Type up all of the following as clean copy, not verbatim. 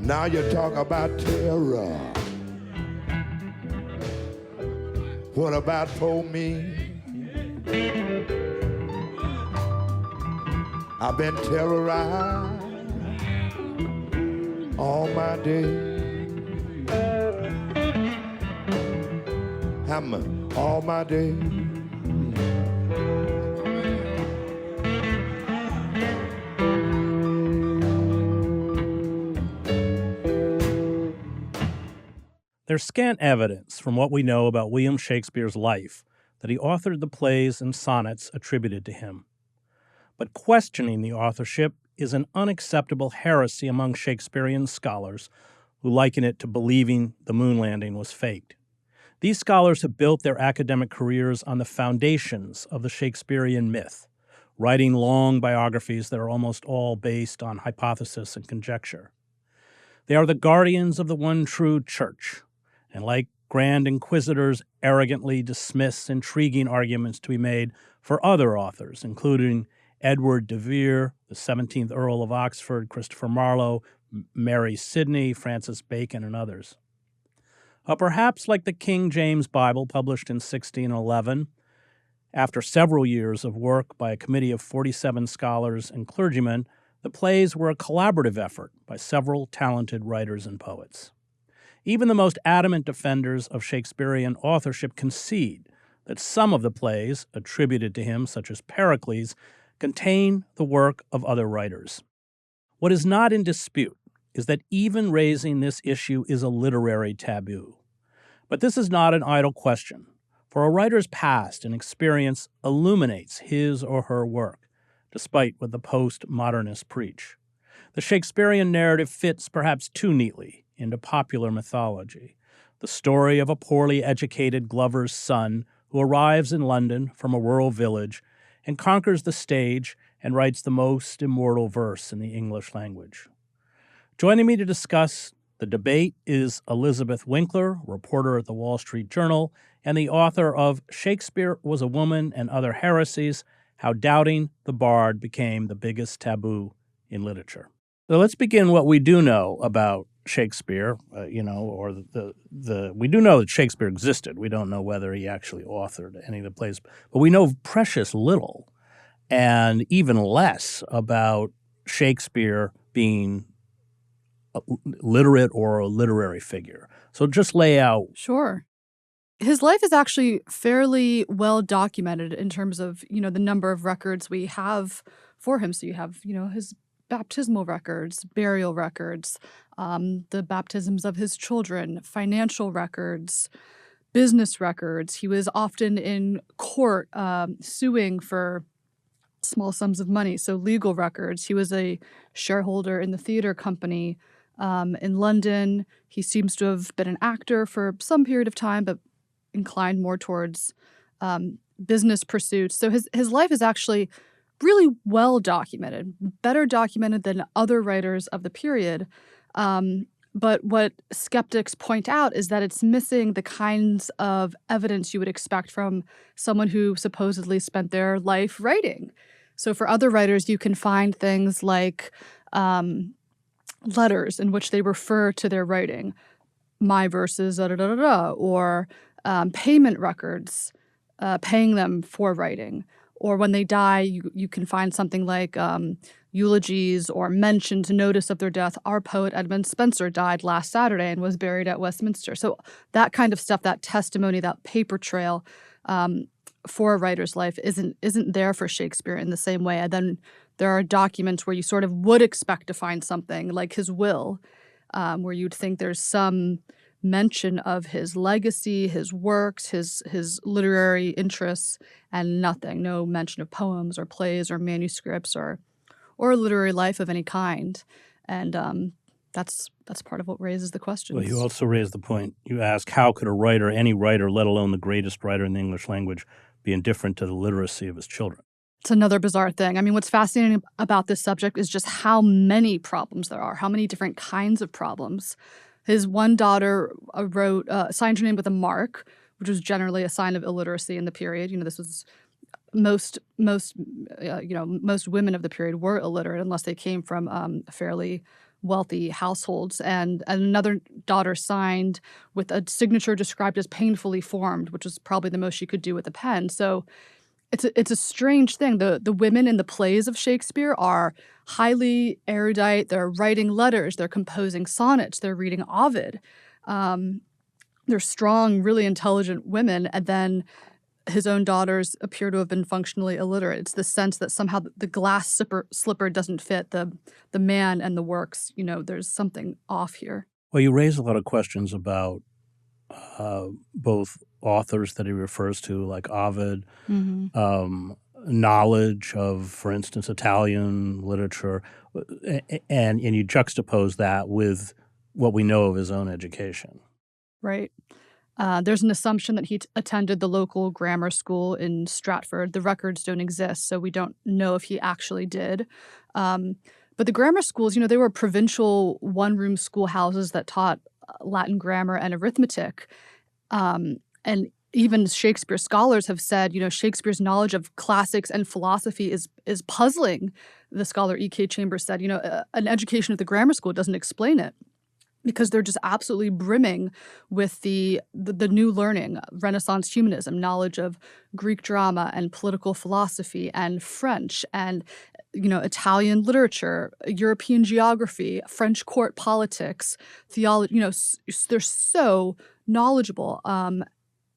Now you talk about terror. What about for me? I've been terrorized all my day. Hammer all my day. There's scant evidence from what we know about William Shakespeare's life that he authored the plays and sonnets attributed to him. But questioning the authorship is an unacceptable heresy among Shakespearean scholars who liken it to believing the moon landing was faked. These scholars have built their academic careers on the foundations of the Shakespearean myth, writing long biographies that are almost all based on hypothesis and conjecture. They are the guardians of the one true church, and like grand inquisitors arrogantly dismiss intriguing arguments to be made for other authors, including Edward de Vere, the 17th Earl of Oxford, Christopher Marlo, Mary Sidney, Francis Bacon, and others. Perhaps like the King James Bible published in 1611, after several years of work by a committee of 47 scholars and clergymen, the plays were a collaborative effort by several talented writers and poets. Even the most adamant defenders of Shakespearean authorship concede that some of the plays attributed to him, such as Pericles, contain the work of other writers. What is not in dispute is that even raising this issue is a literary taboo. But this is not an idle question, for a writer's past and experience illuminates his or her work, despite what the postmodernists preach. The Shakespearean narrative fits perhaps too neatly into popular mythology, the story of a poorly educated glover's son who arrives in London from a rural village and conquers the stage and writes the most immortal verse in the English language. Joining me to discuss the debate is Elizabeth Winkler, reporter at the Wall Street Journal, and the author of Shakespeare Was, Woman and Other Heresies, How Doubting the Bard Became the Biggest Taboo in Literature. So let's begin what we do know about Shakespeare, we do know that Shakespeare existed. We don't know whether he actually authored any of the plays, but we know precious little and even less about Shakespeare being literate or a literary figure. So just lay out. Sure. His life is actually fairly well documented in terms of, the number of records we have for him. So you have, his baptismal records, burial records, the baptisms of his children, financial records, business records. He was often in court suing for small sums of money, so legal records. He was a shareholder in the theater company in London. He seems to have been an actor for some period of time, but inclined more towards business pursuits. So his life is actually really well documented, better documented than other writers of the period. But what skeptics point out is that it's missing the kinds of evidence you would expect from someone who supposedly spent their life writing. So for other writers, you can find things like letters in which they refer to their writing, my verses, or payment records, paying them for writing. Or when they die, you can find something like eulogies or mention to notice of their death. Our poet Edmund Spenser died last Saturday and was buried at Westminster. So that kind of stuff, that testimony, that paper trail for a writer's life isn't there for Shakespeare in the same way. And then there are documents where you sort of would expect to find something like his will, where you'd think there's some mention of his legacy, his works, his literary interests, and nothing. No mention of poems or plays or manuscripts or a literary life of any kind. And that's part of what raises the questions. Well, you also raised the point. You ask, how could a writer, any writer, let alone the greatest writer in the English language, be indifferent to the literacy of his children? It's another bizarre thing. I mean, what's fascinating about this subject is just how many problems there are, how many different kinds of problems. His one daughter signed her name with a mark, which was generally a sign of illiteracy in the period. This was most most women of the period were illiterate unless they came from fairly wealthy households, and another daughter signed with a signature described as painfully formed, which was probably the most she could do with a pen. So it's a strange thing. The women in the plays of Shakespeare are highly erudite. They're writing letters. They're composing sonnets. They're reading Ovid. They're strong, really intelligent women, and then his own daughters appear to have been functionally illiterate. It's the sense that somehow the glass slipper doesn't fit the man and the works. There's something off here. Well, you raise a lot of questions about both authors that he refers to, like Ovid, knowledge of, for instance, Italian literature, and you juxtapose that with what we know of his own education. Right. There's an assumption that he attended the local grammar school in Stratford. The records don't exist, so we don't know if he actually did. But the grammar schools, they were provincial one-room schoolhouses that taught Latin grammar and arithmetic. And even Shakespeare scholars have said, Shakespeare's knowledge of classics and philosophy is puzzling. The scholar E.K. Chambers said, an education at the grammar school doesn't explain it, because they're just absolutely brimming with the new learning, Renaissance humanism, knowledge of Greek drama and political philosophy and French and, Italian literature, European geography, French court politics, theology. They're so knowledgeable.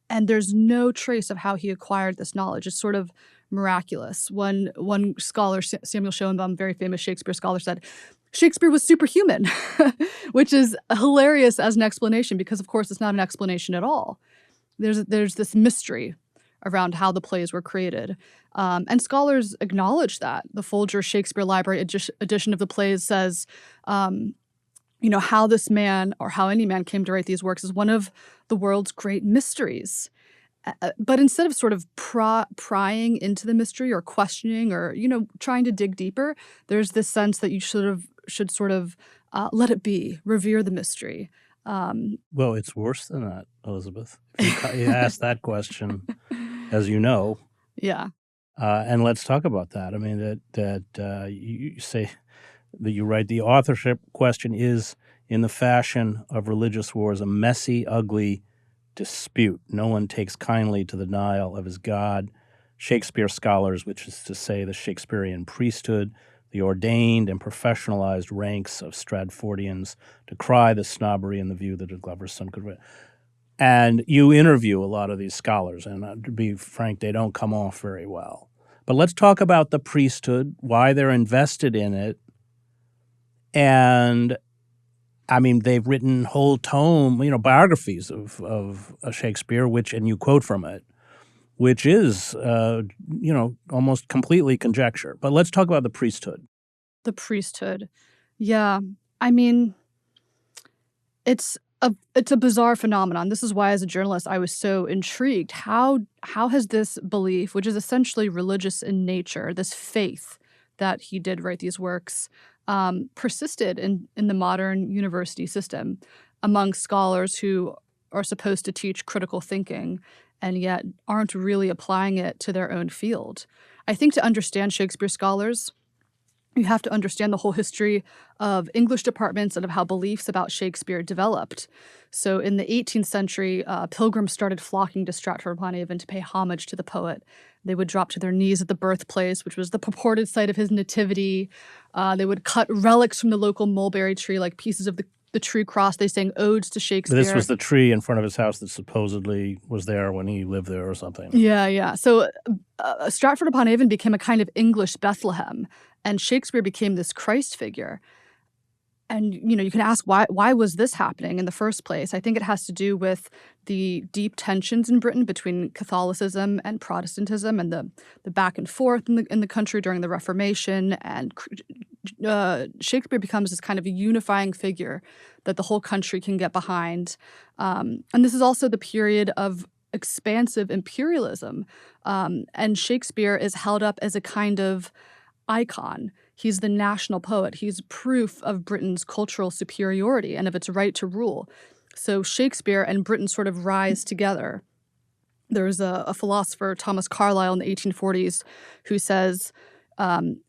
And there's no trace of how he acquired this knowledge. It's sort of miraculous. One scholar, Samuel Schoenbaum, very famous Shakespeare scholar, said, Shakespeare was superhuman, which is hilarious as an explanation because, of course, it's not an explanation at all. There's this mystery around how the plays were created. And scholars acknowledge that. The Folger Shakespeare Library edition of the plays says, how this man or how any man came to write these works is one of the world's great mysteries. But instead of sort of prying into the mystery or questioning or, trying to dig deeper, there's this sense that you should sort of let it be, revere the mystery. Well, it's worse than that, Elizabeth. If you ask that question, as you know. Yeah. And let's talk about that. I mean, that you say that you write, the authorship question is, in the fashion of religious wars, a messy, ugly dispute. No one takes kindly to the denial of his God. Shakespeare scholars, which is to say the Shakespearean priesthood, the ordained and professionalized ranks of Stratfordians, decry the snobbery and the view that a Glover's son could write. And you interview a lot of these scholars, and to be frank, they don't come off very well. But let's talk about the priesthood, why they're invested in it. And I mean, they've written whole biographies of Shakespeare, and you quote from it, which is, almost completely conjecture. But let's talk about the priesthood. The priesthood. Yeah. I mean, it's a bizarre phenomenon. This is why, as a journalist, I was so intrigued. How has this belief, which is essentially religious in nature, this faith that he did write these works, persisted in the modern university system among scholars who are supposed to teach critical thinking and yet aren't really applying it to their own field? I think to understand Shakespeare scholars, you have to understand the whole history of English departments and of how beliefs about Shakespeare developed. So in the 18th century, pilgrims started flocking to Stratford-upon-Avon to pay homage to the poet. They would drop to their knees at the birthplace, which was the purported site of his nativity. They would cut relics from the local mulberry tree, like pieces of the tree cross. They sang odes to Shakespeare. This was the tree in front of his house that supposedly was there when he lived there or something. Yeah. So Stratford-upon-Avon became a kind of English Bethlehem, and Shakespeare became this Christ figure. And, you can ask, why was this happening in the first place? I think it has to do with the deep tensions in Britain between Catholicism and Protestantism and the back and forth in the country during the Reformation. And Shakespeare becomes this kind of a unifying figure that the whole country can get behind. And this is also the period of expansive imperialism. And Shakespeare is held up as a kind of icon. He's the national poet. He's proof of Britain's cultural superiority and of its right to rule. So Shakespeare and Britain sort of rise together. There was a philosopher, Thomas Carlyle, in the 1840s, who says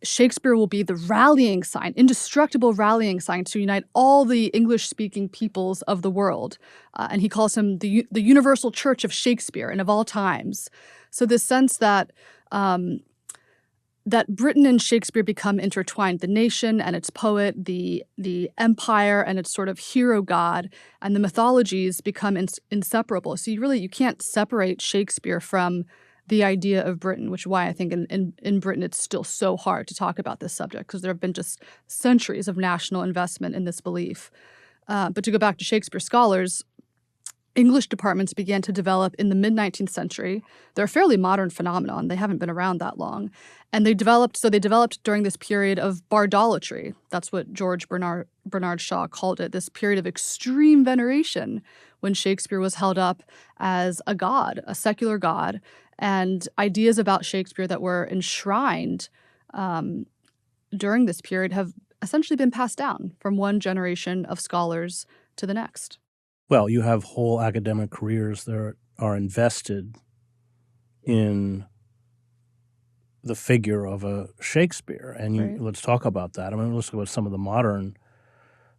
Shakespeare will be the rallying sign, indestructible rallying sign to unite all the English-speaking peoples of the world. And he calls him the universal church of Shakespeare and of all times. So this sense that that Britain and Shakespeare become intertwined, the nation and its poet, the empire and its sort of hero god, and the mythologies become inseparable. So you can't separate Shakespeare from the idea of Britain, which is why I think in Britain it's still so hard to talk about this subject, because there have been just centuries of national investment in this belief. But to go back to Shakespeare scholars, English departments began to develop in the mid-19th century. They're a fairly modern phenomenon. They haven't been around that long. And they developed during this period of bardolatry. That's what George Bernard Shaw called it, this period of extreme veneration when Shakespeare was held up as a god, a secular god, and ideas about Shakespeare that were enshrined during this period have essentially been passed down from one generation of scholars to the next. Well, you have whole academic careers that are invested in the figure of a Shakespeare. And Right. let's talk about that. I mean, let's look at some of the modern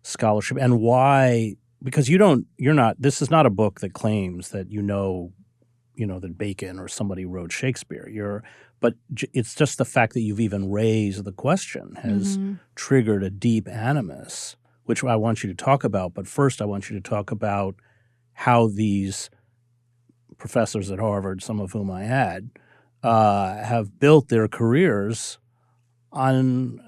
scholarship and why, because this is not a book that claims that that Bacon or somebody wrote Shakespeare. But it's just the fact that you've even raised the question has triggered a deep animus, which I want you to talk about. But first, I want you to talk about how these professors at Harvard, some of whom I had, have built their careers on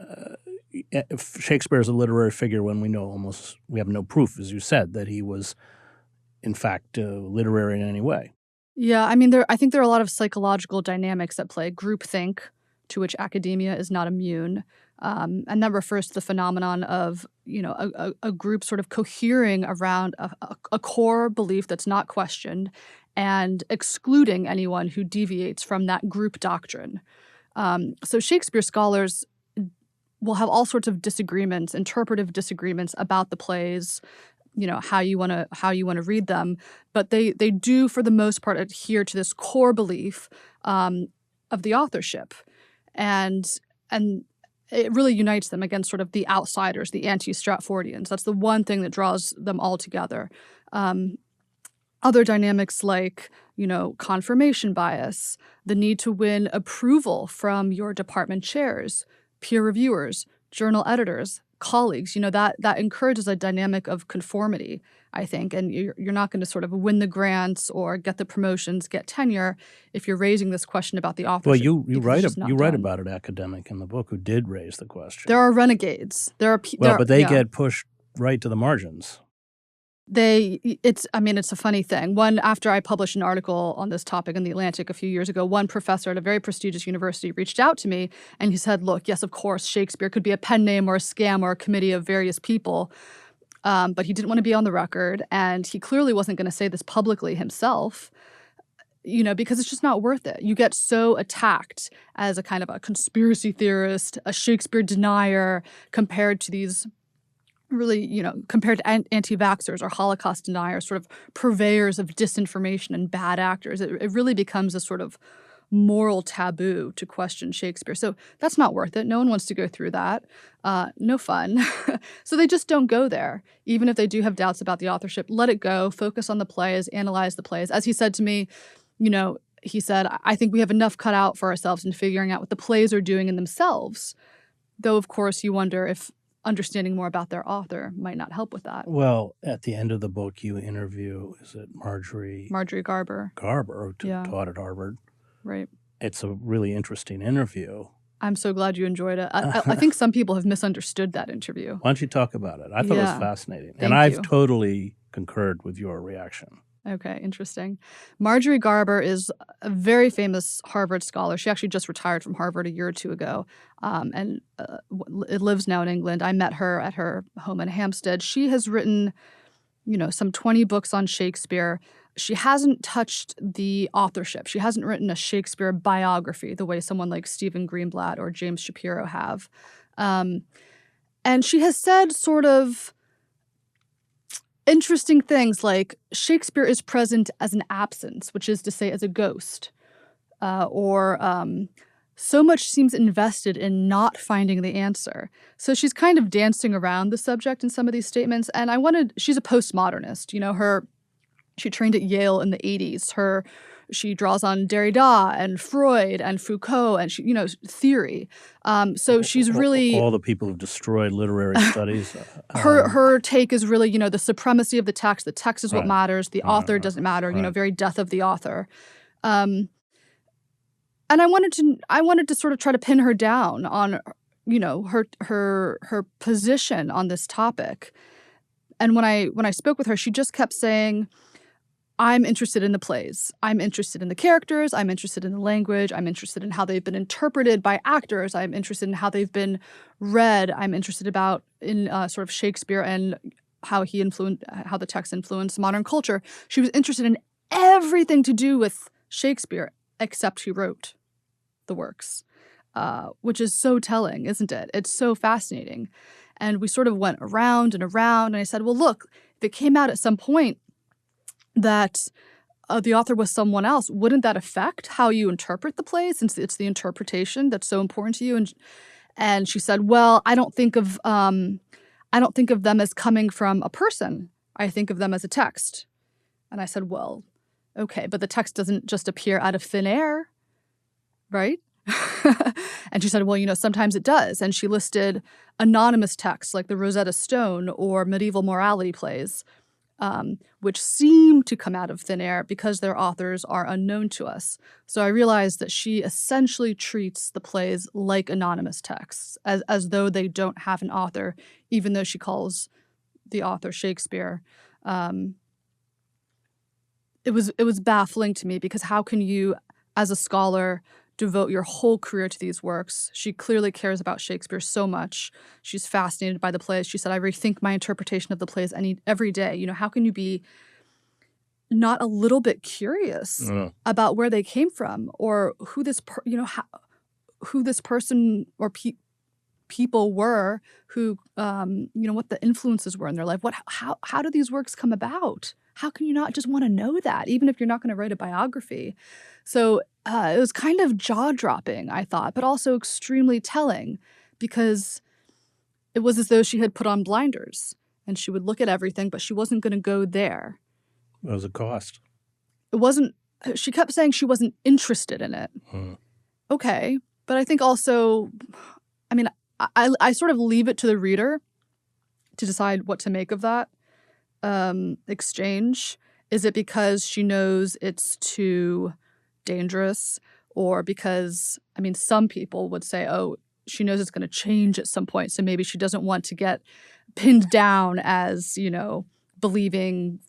Shakespeare as a literary figure when we have no proof, as you said, that he was, in fact, literary in any way. Yeah, I mean, I think there are a lot of psychological dynamics at play. Groupthink, to which academia is not immune. And that refers to the phenomenon of, a group sort of cohering around a core belief that's not questioned and excluding anyone who deviates from that group doctrine. So Shakespeare scholars will have all sorts of disagreements, interpretive disagreements about the plays, how you want to read them, but they do for the most part adhere to this core belief of the authorship, and it really unites them against sort of the outsiders, the anti-Stratfordians. That's the one thing that draws them all together. Other dynamics like, confirmation bias, the need to win approval from your department chairs, peer reviewers, journal editors, colleagues, that encourages a dynamic of conformity, I think. And you're not going to sort of win the grants or get the promotions, get tenure if you're raising this question about the authorship. Well, you write about an academic in the book who did raise the question. There are renegades. But they get pushed right to the margins. It's a funny thing. After I published an article on this topic in The Atlantic a few years ago, one professor at a very prestigious university reached out to me and he said, look, yes, of course, Shakespeare could be a pen name or a scam or a committee of various people, but he didn't want to be on the record, and he clearly wasn't going to say this publicly himself, because it's just not worth it. You get so attacked as a kind of a conspiracy theorist, a Shakespeare denier, compared to these really, compared to anti-vaxxers or Holocaust deniers, sort of purveyors of disinformation and bad actors. It really becomes a sort of moral taboo to question Shakespeare. So that's not worth it. No one wants to go through that. No fun. So they just don't go there. Even if they do have doubts about the authorship, let it go, focus on the plays, analyze the plays. As he said to me, he said, I think we have enough cut out for ourselves in figuring out what the plays are doing in themselves. Though, of course, you wonder if understanding more about their author might not help with that. Well, at the end of the book, you interview, is it Marjorie Garber, who taught at Harvard. Right. It's a really interesting interview. I'm so glad you enjoyed it. I think some people have misunderstood that interview. Why don't you talk about it? I thought it was fascinating. Thank you. I've totally concurred with your reaction. Okay, interesting. Marjorie Garber is a very famous Harvard scholar. She actually just retired from Harvard a year or two ago, and lives now in England. I met her at her home in Hampstead. She has written, some 20 books on Shakespeare. She hasn't touched the authorship. She hasn't written a Shakespeare biography the way someone like Stephen Greenblatt or James Shapiro have. And she has said sort of, interesting things like Shakespeare is present as an absence, which is to say as a ghost, or so much seems invested in not finding the answer. So she's kind of dancing around the subject in some of these statements. And she's a postmodernist. She trained at Yale in the 80s. She draws on Derrida and Freud and Foucault and theory. So she's really all the people who've destroyed literary studies. Her take is really the supremacy of the text. The text is what Right. matters. The author doesn't matter. Right. Very death of the author. And I wanted to sort of try to pin her down on her position on this topic. And when I spoke with her, she just kept saying, I'm interested in the plays. I'm interested in the characters. I'm interested in the language. I'm interested in how they've been interpreted by actors. I'm interested in how they've been read. I'm interested in sort of Shakespeare and how the text influenced modern culture. She was interested in everything to do with Shakespeare except who wrote the works, which is so telling, isn't it? It's so fascinating. And we sort of went around and around, and I said, well, look, if it came out at some point that the author was someone else, wouldn't that affect how you interpret the play, since it's the interpretation that's so important to you? And she said, well, I don't think of them as coming from a person. I think of them as a text. And I said, well, okay, but the text doesn't just appear out of thin air, right? And she said, well, sometimes it does. And she listed anonymous texts like the Rosetta Stone or medieval morality plays, which seem to come out of thin air because their authors are unknown to us. So I realized that she essentially treats the plays like anonymous texts, as though they don't have an author, even though she calls the author Shakespeare. It was baffling to me, because how can you, as a scholar, devote your whole career to these works? She clearly cares about Shakespeare so much. She's fascinated by the plays. She said, I rethink my interpretation of the plays every day. How can you be not a little bit curious about where they came from, or who this person or people were, who what the influences were in their life? How do these works come about? How can you not just want to know that, even if you're not going to write a biography? So it was kind of jaw-dropping, I thought, but also extremely telling, because it was as though she had put on blinders and she would look at everything, but she wasn't going to go there. What was the cost? It wasn't. She kept saying she wasn't interested in it. Okay, but I think also, I sort of leave it to the reader to decide what to make of that exchange. Is it because she knows it's too dangerous, or because, some people would say, oh, she knows it's going to change at some point, so maybe she doesn't want to get pinned down as, believing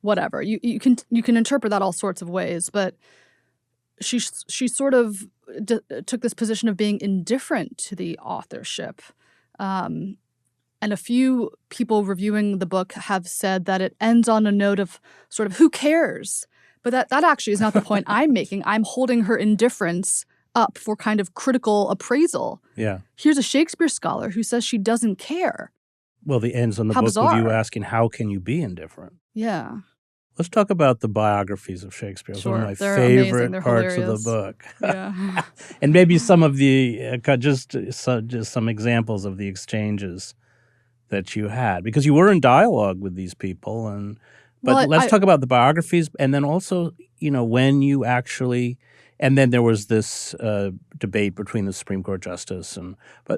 whatever. You can interpret that all sorts of ways, but she sort of took this position of being indifferent to the authorship. And a few people reviewing the book have said that it ends on a note of sort of, who cares? But that actually is not the point I'm making. I'm holding her indifference up for kind of critical appraisal. Yeah. Here's a Shakespeare scholar who says she doesn't care. Well, the ends on the How book bizarre. with you asking, how can you be indifferent? Yeah. Let's talk about the biographies of Shakespeare. It's Sure. one of my They're favorite amazing. They're parts hilarious. of the book. Yeah. And maybe some of the, just some examples of the exchanges that you had, because you were in dialogue with these people. But Well, let's talk about the biographies, and then also, when you actually, and then there was this debate between the Supreme Court justice,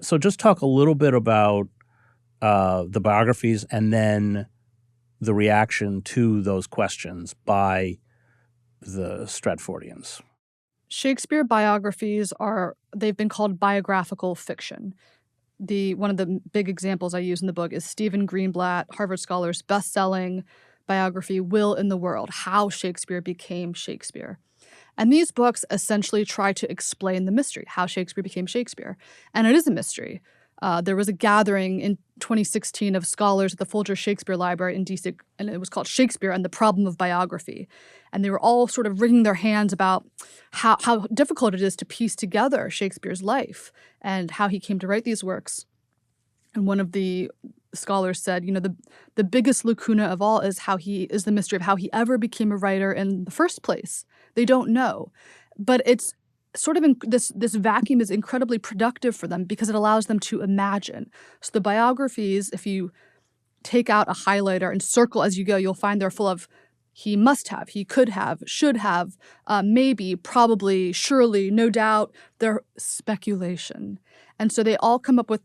so just talk a little bit about the biographies, and then the reaction to those questions by the Stratfordians. Shakespeare biographies they've been called biographical fiction. One of the big examples I use in the book is Stephen Greenblatt, Harvard scholar's best-selling biography, Will in the World: How Shakespeare Became Shakespeare. And these books essentially try to explain the mystery, how Shakespeare became Shakespeare. And it is a mystery. There was a gathering in 2016 of scholars at the Folger Shakespeare Library in DC, and it was called Shakespeare and the Problem of Biography. And they were all sort of wringing their hands about how difficult it is to piece together Shakespeare's life and how he came to write these works. And one of the scholars said, the biggest lacuna of all is the mystery of how he ever became a writer in the first place. They don't know. But it's sort of this vacuum is incredibly productive for them because it allows them to imagine. So the biographies, if you take out a highlighter and circle as you go, you'll find they're full of he must have, he could have, should have, maybe, probably, surely, no doubt. They're speculation. And so they all come up with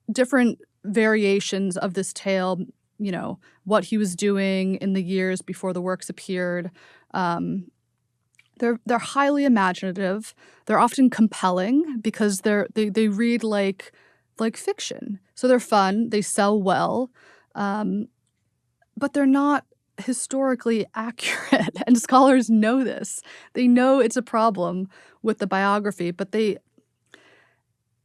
different variations of this tale, what he was doing in the years before the works appeared. They're highly imaginative. They're often compelling because they read like fiction. So they're fun. They sell well, but they're not historically accurate. And scholars know this. They know it's a problem with the biography, but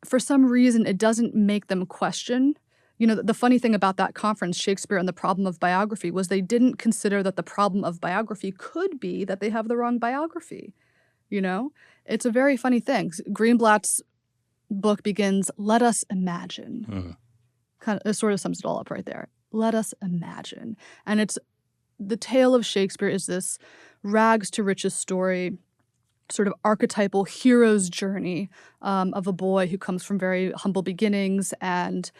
for some reason, it doesn't make them question. The funny thing about that conference, Shakespeare and the Problem of Biography, was they didn't consider that the problem of biography could be that they have the wrong biography. It's a very funny thing. Greenblatt's book begins, "Let us imagine." It sort of sums it all up right there. Let us imagine. And it's the tale of Shakespeare is this rags to riches story, sort of archetypal hero's journey of a boy who comes from very humble beginnings and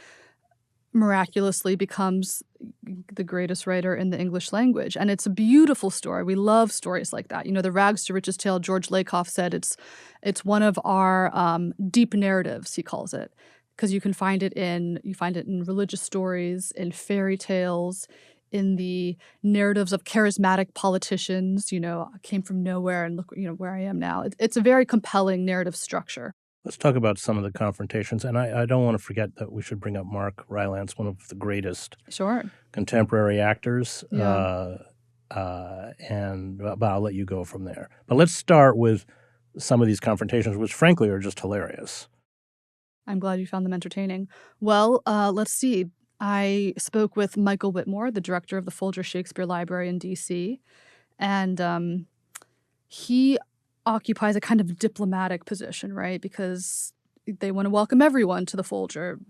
miraculously becomes the greatest writer in the English language. And it's a beautiful story. We love stories like that. The rags to riches tale, George Lakoff said it's one of our deep narratives, he calls it, because you find it in religious stories, in fairy tales, in the narratives of charismatic politicians, I came from nowhere and look, where I am now. It's a very compelling narrative structure. Let's talk about some of the confrontations. And I don't want to forget that we should bring up Mark Rylance, one of the greatest contemporary actors. Yeah. But I'll let you go from there. But let's start with some of these confrontations, which frankly are just hilarious. I'm glad you found them entertaining. Well, let's see. I spoke with Michael Whitmore, the director of the Folger Shakespeare Library in D.C., and he occupies a kind of diplomatic position, right? Because they want to welcome everyone to the Folger,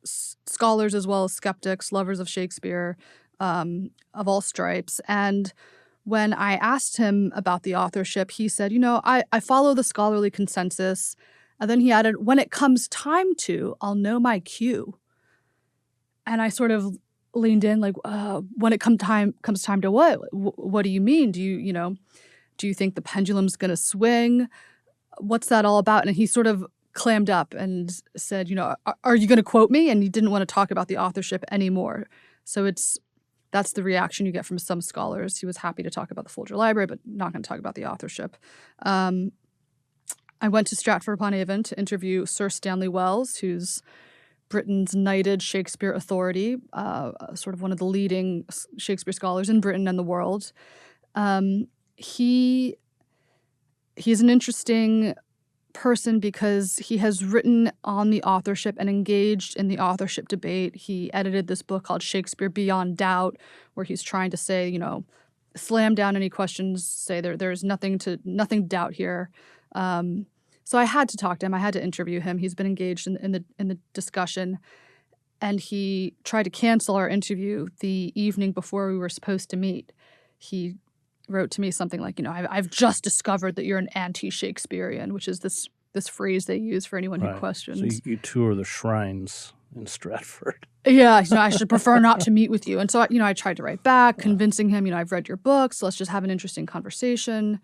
scholars as well as skeptics, lovers of Shakespeare, of all stripes. And when I asked him about the authorship, he said, I follow the scholarly consensus. And then he added, when it comes time to, I'll know my cue. And I sort of leaned in like, when it comes time to what? What do you mean? Do you think the pendulum's going to swing? What's that all about? And he sort of clammed up and said, are you going to quote me? And he didn't want to talk about the authorship anymore. So that's the reaction you get from some scholars. He was happy to talk about the Folger Library, but not going to talk about the authorship. I went to Stratford-upon-Avon to interview Sir Stanley Wells, who's Britain's knighted Shakespeare authority, sort of one of the leading Shakespeare scholars in Britain and the world. He's an interesting person because he has written on the authorship and engaged in the authorship debate. He edited this book called Shakespeare Beyond Doubt, where he's trying to say, slam down any questions, say there's nothing doubt here. So I had to talk to him. I had to interview him. He's been engaged in the discussion, and he tried to cancel our interview the evening before we were supposed to meet. He wrote to me something like, I've just discovered that you're an anti-Shakespearean, which is this phrase they use for anyone who questions. So you tour the shrines in Stratford. Yeah, I should prefer not to meet with you. And so, I tried to write back, convincing him, I've read your books. Let's just have an interesting conversation.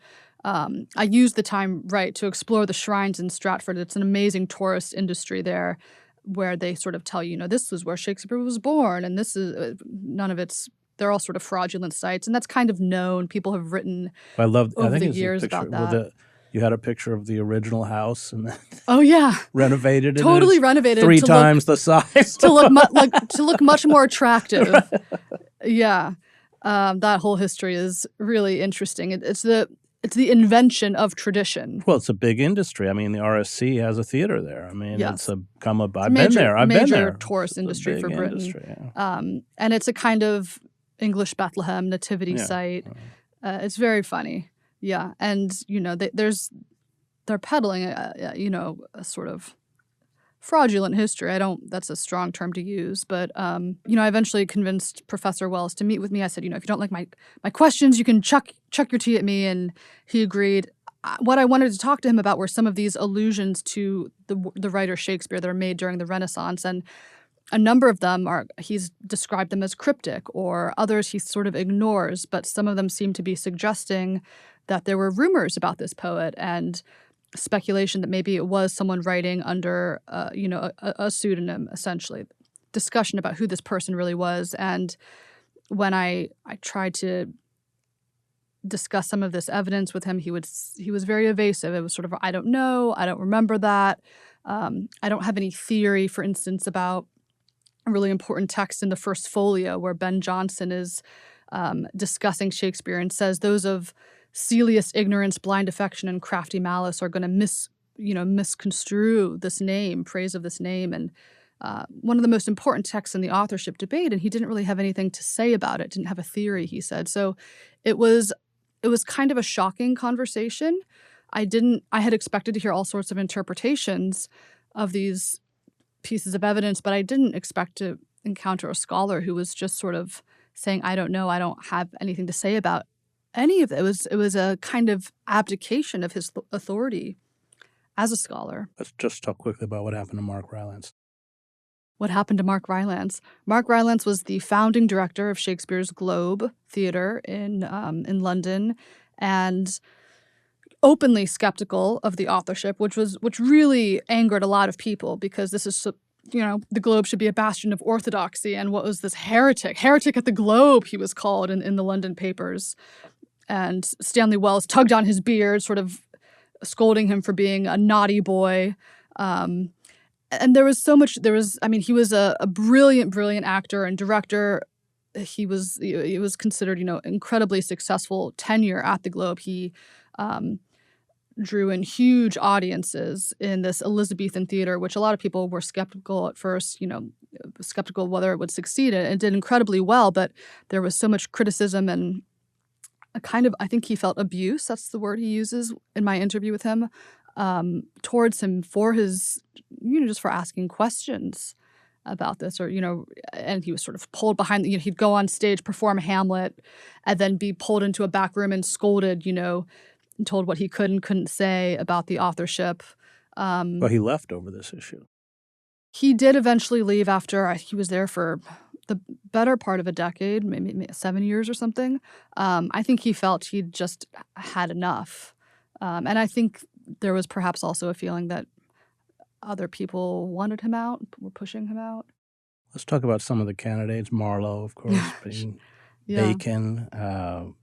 I used the time, to explore the shrines in Stratford. It's an amazing tourist industry there where they sort of tell you, this is where Shakespeare was born, and this is they're all sort of fraudulent sites, and that's kind of known. People have written over the years about that. You had a picture of the original house, and then renovated it. Totally renovated. Three times the size. to look much more attractive. Right. Yeah. That whole history is really interesting. It's the invention of tradition. Well, it's a big industry. I mean, the RSC has a theater there. I mean, yes. I've been there. I've been there. Major tourist industry for Britain. Yeah. And it's a kind of English Bethlehem nativity site. It's very funny. Yeah. And, they're peddling, a sort of fraudulent history. That's a strong term to use, but, I eventually convinced Professor Wells to meet with me. I said, if you don't like my questions, you can chuck your tea at me, and he agreed. What I wanted to talk to him about were some of these allusions to the writer Shakespeare that are made during the Renaissance, and a number of them he's described them as cryptic, or others he sort of ignores, but some of them seem to be suggesting that there were rumors about this poet and speculation that maybe it was someone writing under, a pseudonym, essentially. Discussion about who this person really was. And when I tried to discuss some of this evidence with him, he was very evasive. It was sort of, I don't know, I don't remember that. I don't have any theory, for instance, about a really important text in the first folio where Ben Jonson is discussing Shakespeare and says those of Celious ignorance, blind affection, and crafty malice are going to misconstrue this name, praise of this name, and one of the most important texts in the authorship debate. And he didn't really have anything to say about it. Didn't have a theory, he said. So it was kind of a shocking conversation. I had expected to hear all sorts of interpretations of these pieces of evidence, but I didn't expect to encounter a scholar who was just sort of saying, I don't know, I don't have anything to say about any of it. It was a kind of abdication of his authority as a scholar. Let's just talk quickly about what happened to Mark Rylance. What happened to Mark Rylance? Mark Rylance was the founding director of Shakespeare's Globe Theatre in London, and openly skeptical of the authorship, which really angered a lot of people, because this is, the Globe should be a bastion of orthodoxy, and what was this heretic at the Globe, he was called in the London papers. And Stanley Wells tugged on his beard, sort of scolding him for being a naughty boy. And he was a brilliant actor and director. He was considered, incredibly successful tenure at the Globe. He drew in huge audiences in this Elizabethan theater, which a lot of people were skeptical at first, skeptical whether it would succeed. It did incredibly well, but there was so much criticism and I think he felt abuse, that's the word he uses in my interview with him, towards him for his, just for asking questions about this, or, and he was sort of pulled behind, he'd go on stage, perform Hamlet, and then be pulled into a back room and scolded, and told what he could and couldn't say about the authorship. But he left over this issue. He did eventually leave after he was there for the better part of a decade, maybe 7 years or something. I think he felt he'd just had enough. And I think there was perhaps also a feeling that other people wanted him out, were pushing him out. Let's talk about some of the candidates. Marlo, of course, Bacon.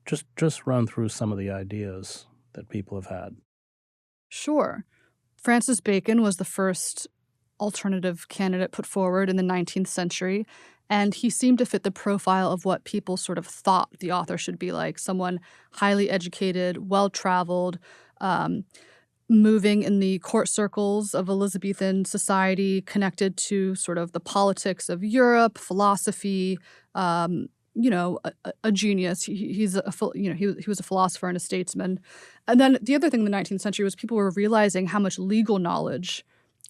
Just run through some of the ideas that people have had. Sure. Francis Bacon was the first alternative candidate put forward in the 19th century, and he seemed to fit the profile of what people sort of thought the author should be like, someone highly educated, well-traveled, moving in the court circles of Elizabethan society, connected to sort of the politics of Europe, philosophy, a genius. He was a philosopher and a statesman. And then the other thing in the 19th century was people were realizing how much legal knowledge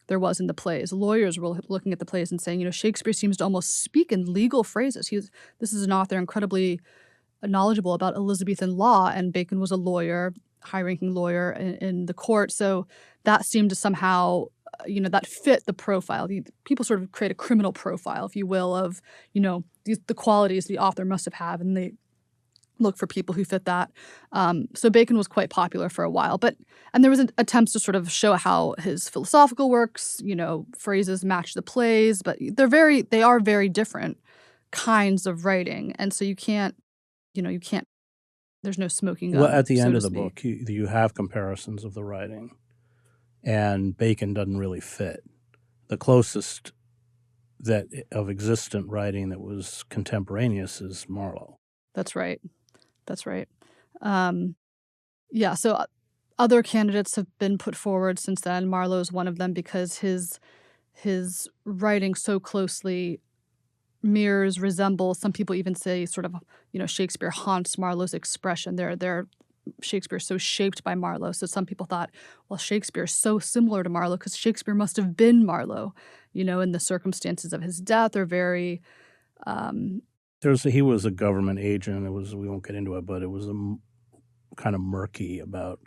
there was in the plays. Lawyers were looking at the plays and saying, Shakespeare seems to almost speak in legal phrases. This is an author incredibly knowledgeable about Elizabethan law, and Bacon was a lawyer, high-ranking lawyer in the court. So that seemed to somehow, that fit the profile. People sort of create a criminal profile, if you will, of, the qualities the author must have, and they look for people who fit that. So Bacon was quite popular for a while, and there was attempts to sort of show how his philosophical works, phrases match the plays, but they are very different kinds of writing, and so you can't. There's no smoking gun. Well, at the end so of to the speak. book, you have comparisons of the writing, and Bacon doesn't really fit. The closest of existent writing that was contemporaneous is Marlo. That's right. So other candidates have been put forward since then. Marlo is one of them because his writing so closely resembles, some people even say sort of, Shakespeare haunts Marlowe's expression. They're Shakespeare so shaped by Marlo. So some people thought, well, Shakespeare is so similar to Marlo because Shakespeare must have been Marlo, and the circumstances of his death are very He was a government agent. We won't get into it, but it was kind of murky about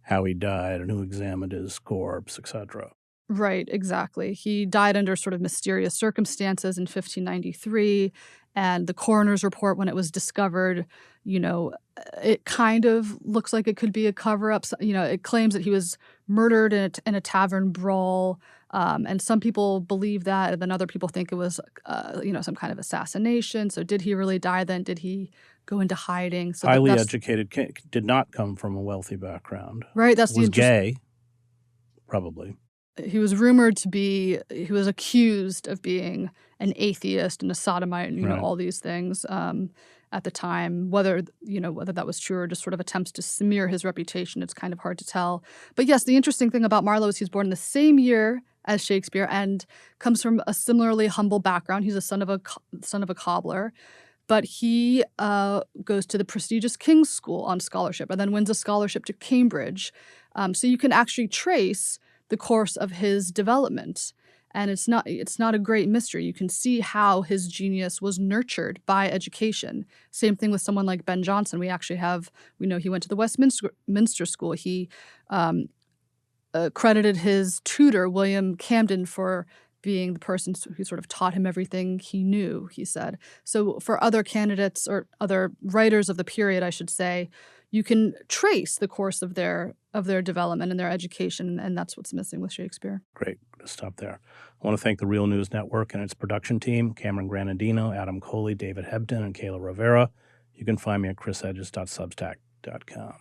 how he died and who examined his corpse, etc. Right, exactly. He died under sort of mysterious circumstances in 1593, and the coroner's report, when it was discovered, it kind of looks like it could be a cover-up. It claims that he was murdered in a tavern brawl, and some people believe that, and then other people think it was, some kind of assassination. So did he really die then? Did he go into hiding? So Highly educated, did not come from a wealthy background. Right, that's was gay, probably. He was rumored to be, he was accused of being an atheist and a sodomite, and, Right. all these things at the time. Whether that was true or just sort of attempts to smear his reputation, it's kind of hard to tell. But yes, the interesting thing about Marlo is he's born the same year as Shakespeare and comes from a similarly humble background. He's a son of a cobbler. But he goes to the prestigious King's School on scholarship and then wins a scholarship to Cambridge. So you can actually trace the course of his development. And it's not a great mystery. You can see how his genius was nurtured by education. Same thing with someone like Ben Jonson. We know he went to the Westminster School. He credited his tutor, William Camden, for being the person who sort of taught him everything he knew, he said. So for other candidates or other writers of the period, I should say, you can trace the course of their development and their education, and that's what's missing with Shakespeare. Great. Let's stop there. I want to thank the Real News Network and its production team, Cameron Granadino, Adam Coley, David Hebden, and Kayla Rivera. You can find me at chrishedges.substack.com.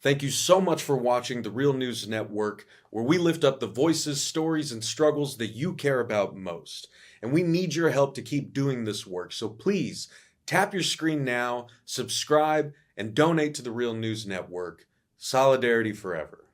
Thank you so much for watching the Real News Network, where we lift up the voices, stories, and struggles that you care about most. And we need your help to keep doing this work. So please tap your screen now, subscribe, and donate to the Real News Network. Solidarity forever.